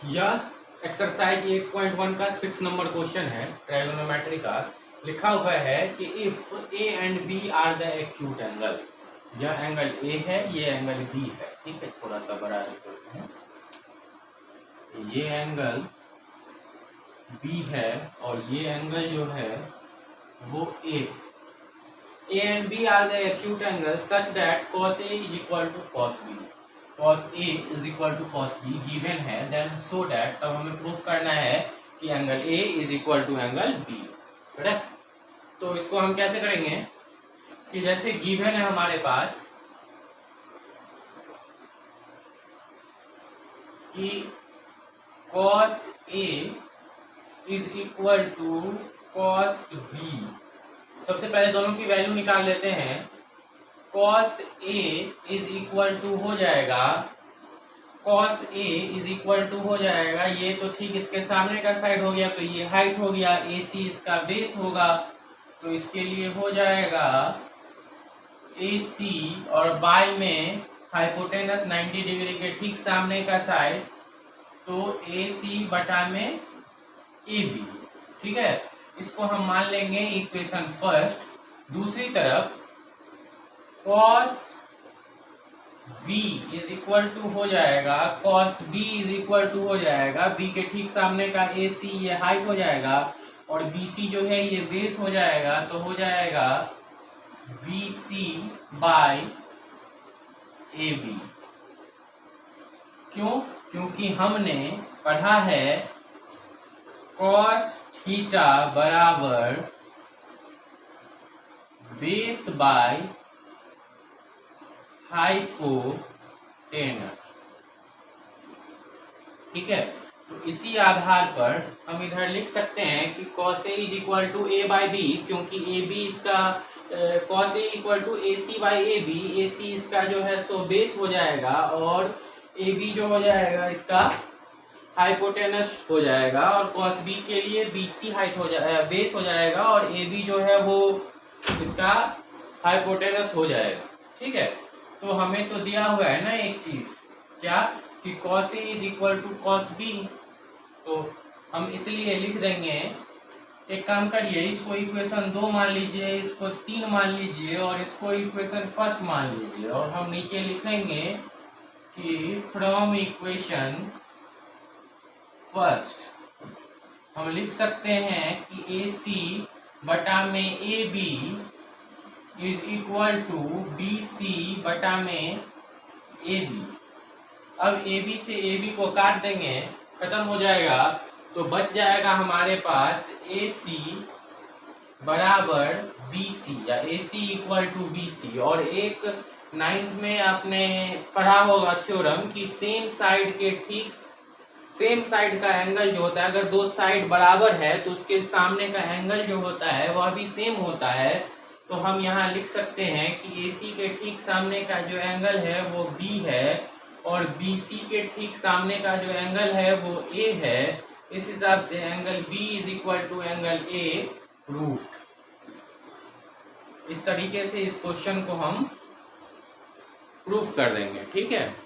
यह एक्सरसाइज 8.1 का 6 number question है ट्रायगोनोमेट्री का। लिखा हुआ है कि if A and B are the acute angle, यह एंगल ए है, ये एंगल बी है। ठीक है, थोड़ा सा बड़ा करते हैं। ये एंगल बी है और ये एंगल जो है वो A and B are the acute angle such that cos A is equal to cos B, cos A is equal to cos B given है। देन सो दैट, तब हमें प्रूफ करना है कि angle A is equal to angle B। Correct? तो इसको हम कैसे करेंगे कि जैसे गिवन है हमारे पास कि cos A is equal to cos B। सबसे पहले दोनों की वैल्यू निकाल लेते हैं। cos A is equal to हो जाएगा, cos A is equal to हो जाएगा, ये तो ठीक इसके सामने का साइड हो गया, तो ये हाइट हो गया, AC इसका बेस होगा, तो इसके लिए हो जाएगा AC और बाय में हाइपोटेनस 90 डिग्री के ठीक सामने का साइड, तो AC बटा में AB। ठीक है, इसको हम मान लेंगे इक्वेशन फर्स्ट। दूसरी तरफ cos B is equal to हो जाएगा, cos B is equal to हो जाएगा, B के ठीक सामने का AC ये हाइट हो जाएगा और BC जो है ये बेस हो जाएगा, तो हो जाएगा BC बाय AB। क्यों? क्योंकि हमने पढ़ा है cos थीटा बराबर बेस बाय हाइपोटेनस। ठीक है, तो इसी आधार पर हम इधर लिख सकते हैं कि cos A is equal to A by B, क्योंकि AB इसका cos A equal to AC by AB, AC इसका जो है सो बेस हो जाएगा और AB जो हो जाएगा इसका हाइपोटेनस हो जाएगा, और cos B के लिए BC हाइट हो जाएगा, बेस हो जाएगा, और AB जो है वो इसका हाइपोटेनस हो जाएगा। ठीक है, तो हमें तो दिया हुआ है ना एक चीज, क्या कि cos A is equal to cos B, तो हम इसलिए लिख देंगे। एक काम करिए, इसको इक्वेशन 2 मान लीजिए, इसको 3 मान लीजिए और इसको इक्वेशन फर्स्ट मान लीजिए, और हम नीचे लिखेंगे कि फ्रॉम इक्वेशन फर्स्ट हम लिख सकते हैं कि AC बटा में AB is equal to BC बटा में AB। अब AB से AB को काट देंगे, खत्म हो जाएगा, तो बच जाएगा हमारे पास AC बराबर BC या AC इक्वल टू BC। और एक 9th में आपने पढ़ा होगा थ्योरम कि सेम साइड का एंगल जो होता है, अगर दो साइड बराबर है तो उसके सामने का एंगल जो होता है वह भी सेम होता है। तो हम यहाँ लिख सकते हैं कि AC के ठीक सामने का जो एंगल है वो B है और BC के ठीक सामने का जो एंगल है वो A है। इस हिसाब से angle B is equal to angle A proofed. इस तरीके से इस क्वेश्चन को हम प्रूफ कर देंगे। ठीक है।